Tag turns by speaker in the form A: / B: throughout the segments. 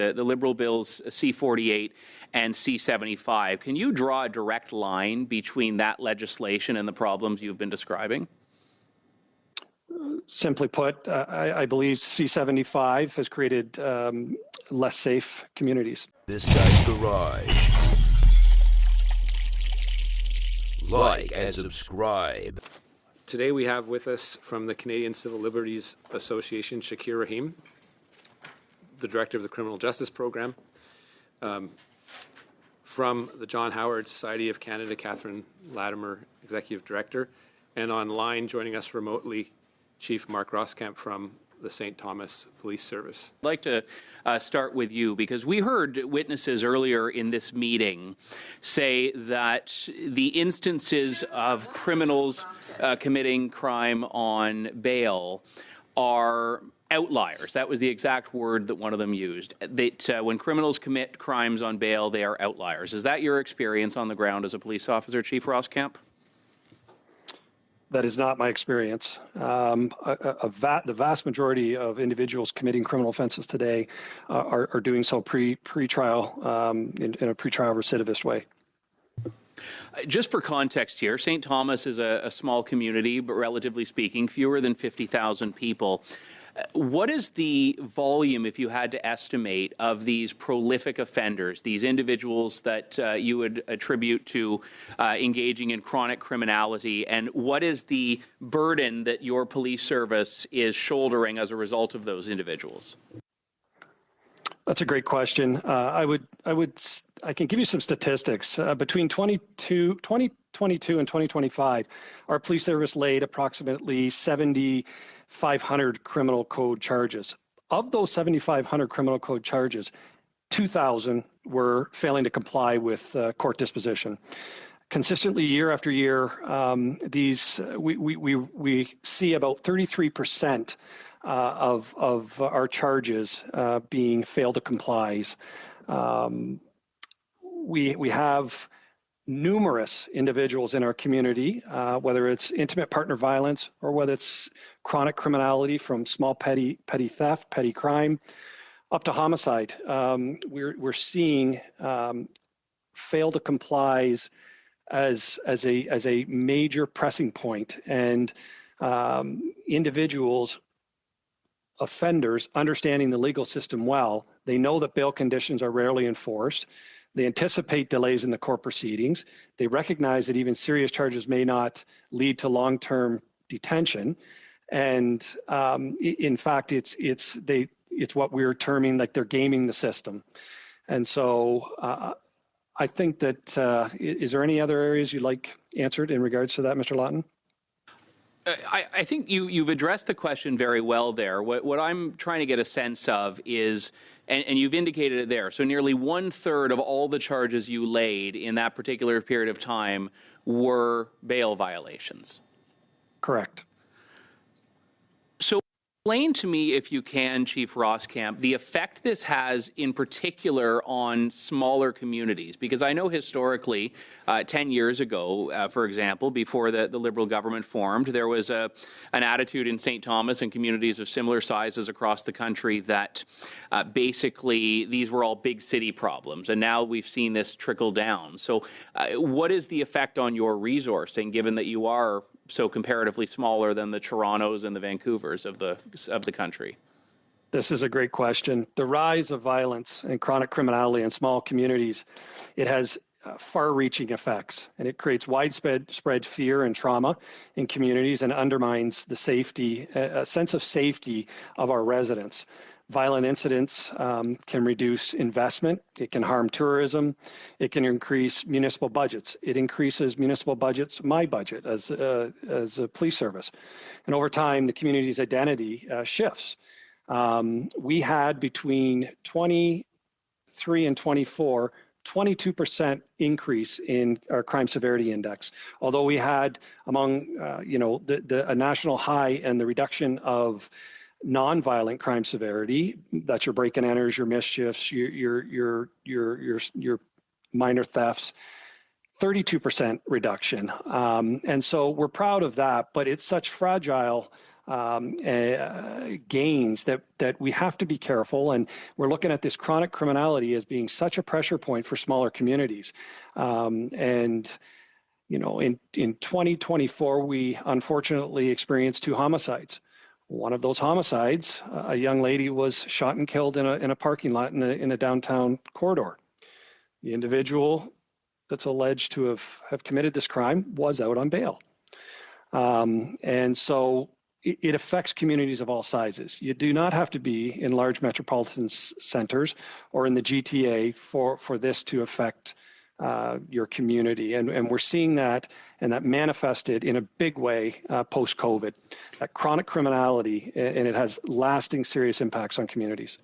A: the Liberal bills C-48 and C-75. Can you draw a direct line between that legislation and the problems you've been describing?
B: Simply put, I believe C-75 has created less safe communities.
C: This guy's garage. Like and subscribe.
D: Today we have with us from the Canadian Civil Liberties Association, Shakir Rahim, the Director of the Criminal Justice Program. From the John Howard Society of Canada, Catherine Latimer, Executive Director. And online, joining us remotely, Chief Marc Roskamp from the St. Thomas Police Service.
A: I'd like to start with you, because we heard witnesses earlier in this meeting say that the instances of criminals committing crime on bail are outliers. That was the exact word that one of them used. That when criminals commit crimes on bail, they are outliers. Is that your experience on the ground as a police officer, Chief Roskamp?
B: That is not my experience. The vast majority of individuals committing criminal offenses today are doing so pre-trial in a pre-trial recidivist way.
A: Just for context here, St. Thomas is a small community, but relatively speaking, fewer than 50,000 people. What is the volume, if you had to estimate, of these prolific offenders, these individuals that you would attribute to engaging in chronic criminality, and what is the burden that your police service is shouldering as a result of those individuals?
B: That's a great question. I can give you some statistics. Between 2022 and 2025, our police service laid approximately 7,500 criminal code charges. Of those 7,500 criminal code charges, 2,000 were failing to comply with court disposition. Consistently, year after year, we see about 33% of our charges being failed to comply. We have numerous individuals in our community, whether it's intimate partner violence or whether it's chronic criminality from small petty theft, petty crime, up to homicide. We're seeing fail to comply as a major pressing point, and individuals, offenders, understanding the legal system well, they know that bail conditions are rarely enforced. They anticipate delays in the court proceedings. They recognize that even serious charges may not lead to long-term detention. And in fact, it's what we're terming like they're gaming the system. And so I think that, is there any other areas you'd like answered in regards to that, Mr. Lawton?
A: I think you've addressed the question very well there. What I'm trying to get a sense of is, and you've indicated it there, so nearly 1/3 of all the charges you laid in that particular period of time were bail violations.
B: Correct.
A: So explain to me, if you can, Chief Roskamp, the effect this has in particular on smaller communities, because I know historically, 10 years ago, for example, before the Liberal government formed, there was an attitude in St. Thomas and communities of similar sizes across the country that basically these were all big city problems, and now we've seen this trickle down. So what is the effect on your resourcing, given that you are so comparatively smaller than the Torontos and the Vancouvers of the country?
B: This is a great question. The rise of violence and chronic criminality in small communities, it has far-reaching effects, and it creates widespread fear and trauma in communities and undermines the safety, a sense of safety of our residents. Violent incidents can reduce investment. It can harm tourism. It can increase municipal budgets. It increases municipal budgets, my budget as a police service. And over time, the community's identity shifts. We had between 23 and 24, 22% increase in our crime severity index. Although we had among, a national high and the reduction of non-violent crime severity, that's your break and enters, your mischiefs, your minor thefts, 32% reduction. And so we're proud of that, but it's such fragile gains that we have to be careful. And we're looking at this chronic criminality as being such a pressure point for smaller communities. And in 2024, we unfortunately experienced 2 homicides. One of those homicides, a young lady was shot and killed in a parking lot in a downtown corridor. The individual that's alleged to have committed this crime was out on bail. And so it affects communities of all sizes. You do not have to be in large metropolitan centers or in the GTA for this to affect your community. And we're seeing that, and that manifested in a big way post-COVID. That chronic criminality, and it has lasting serious impacts on communities.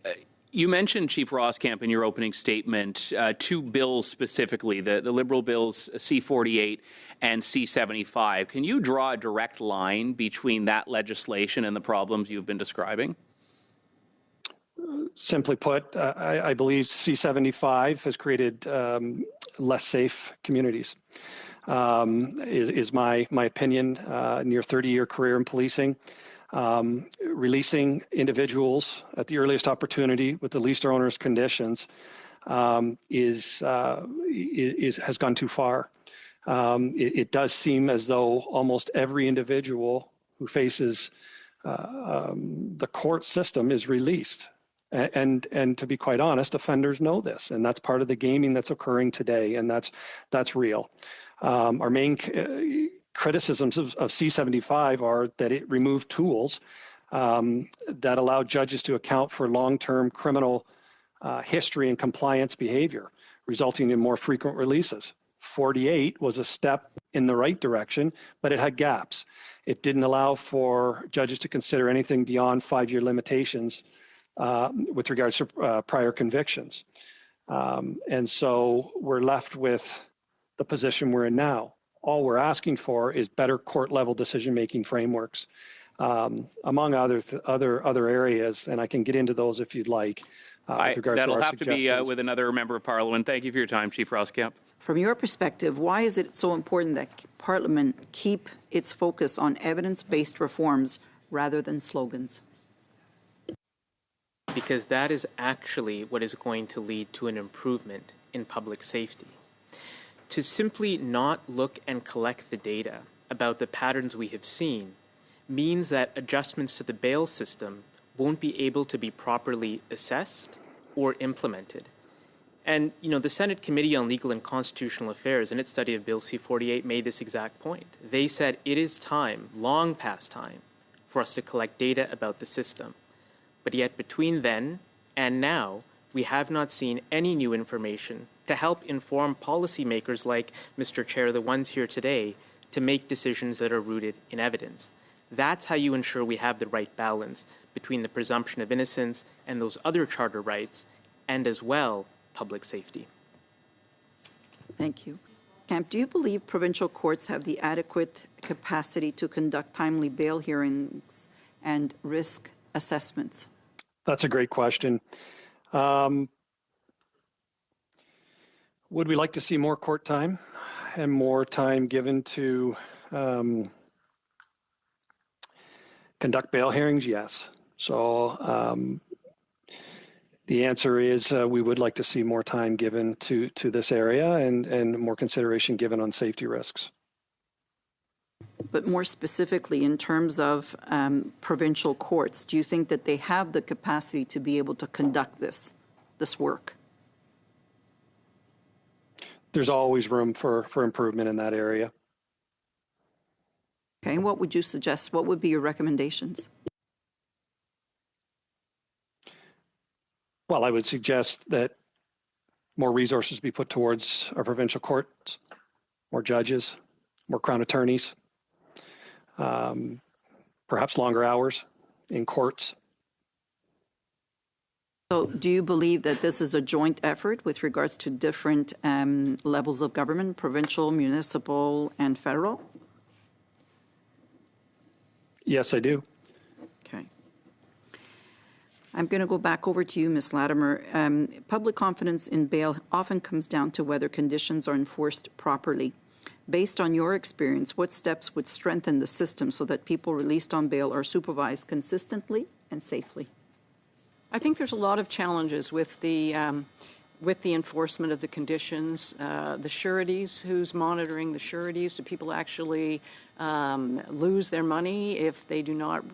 A: You mentioned, Chief Roskamp, in your opening statement, 2 bills specifically, the Liberal bills C-48 and C-75. Can you draw a direct line between that legislation and the problems you've been describing?
B: Simply put, I believe C-75 has created less safe communities, is my opinion. Near 30-year career in policing. Releasing individuals at the earliest opportunity with the least onerous conditions has gone too far. It does seem as though almost every individual who faces the court system is released. And to be quite honest, offenders know this, and that's part of the gaming that's occurring today, and that's real. Our main criticisms of C-75 are that it removed tools that allow judges to account for long-term criminal history and compliance behavior, resulting in more frequent releases. 48 was a step in the right direction, but it had gaps. It didn't allow for judges to consider anything beyond 5-year limitations with regards to prior convictions. And so we're left with the position we're in now. All we're asking for is better court-level decision-making frameworks, among other areas, and I can get into those if you'd like. With regards
A: that'll
B: to our
A: have to be with another member of Parliament. Thank you for your time, Chief Roskamp.
E: From your perspective, why is it so important that Parliament keep its focus on evidence-based reforms rather than slogans?
F: Because that is actually what is going to lead to an improvement in public safety. To simply not look and collect the data about the patterns we have seen means that adjustments to the bail system won't be able to be properly assessed or implemented. And, the Senate Committee on Legal and Constitutional Affairs, in its study of Bill C-48, made this exact point. They said it is time, long past time, for us to collect data about the system. But yet between then and now, we have not seen any new information to help inform policymakers like Mr. Chair, the ones here today, to make decisions that are rooted in evidence. That's how you ensure we have the right balance between the presumption of innocence and those other charter rights, and as well, public safety.
E: Thank you. Camp, do you believe provincial courts have the adequate capacity to conduct timely bail hearings and risk assessments?
B: That's a great question. Would we like to see more court time and more time given to conduct bail hearings? Yes. So the answer is we would like to see more time given to this area and more consideration given on safety risks.
E: But more specifically, in terms of provincial courts, do you think that they have the capacity to be able to conduct this work?
B: There's always room for improvement in that area.
E: Okay, what would you suggest? What would be your recommendations?
B: Well, I would suggest that more resources be put towards our provincial courts, more judges, more Crown attorneys, perhaps longer hours in courts.
E: So do you believe that this is a joint effort with regards to different levels of government, provincial, municipal, and federal?
B: Yes, I do.
E: Okay. I'm going to go back over to you, Ms. Latimer. Public confidence in bail often comes down to whether conditions are enforced properly. Based on your experience, what steps would strengthen the system so that people released on bail are supervised consistently and safely?
G: I think there's a lot of challenges with the enforcement of the conditions, the sureties, who's monitoring the sureties? Do people actually lose their money if they do not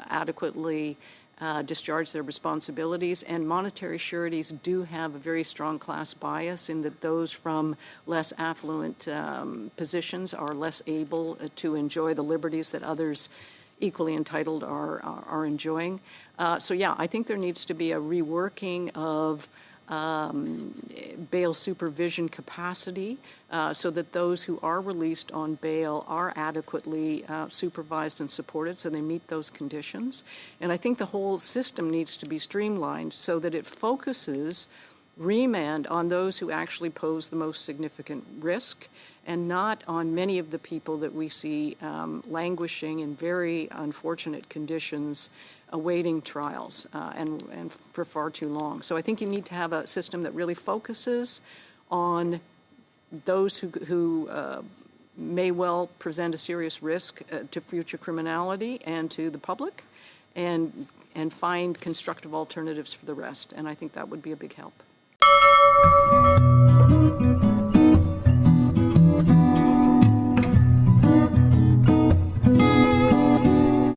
G: adequately discharge their responsibilities? And monetary sureties do have a very strong class bias in that those from less affluent positions are less able to enjoy the liberties that others equally entitled are enjoying. So yeah, I think there needs to be a reworking of bail supervision capacity so that those who are released on bail are adequately supervised and supported so they meet those conditions. And I think the whole system needs to be streamlined so that it focuses remand on those who actually pose the most significant risk and not on many of the people that we see languishing in very unfortunate conditions awaiting trials and for far too long. So I think you need to have a system that really focuses on those who may well present a serious risk to future criminality and to the public, and find constructive alternatives for the rest. And I think that would be a big help.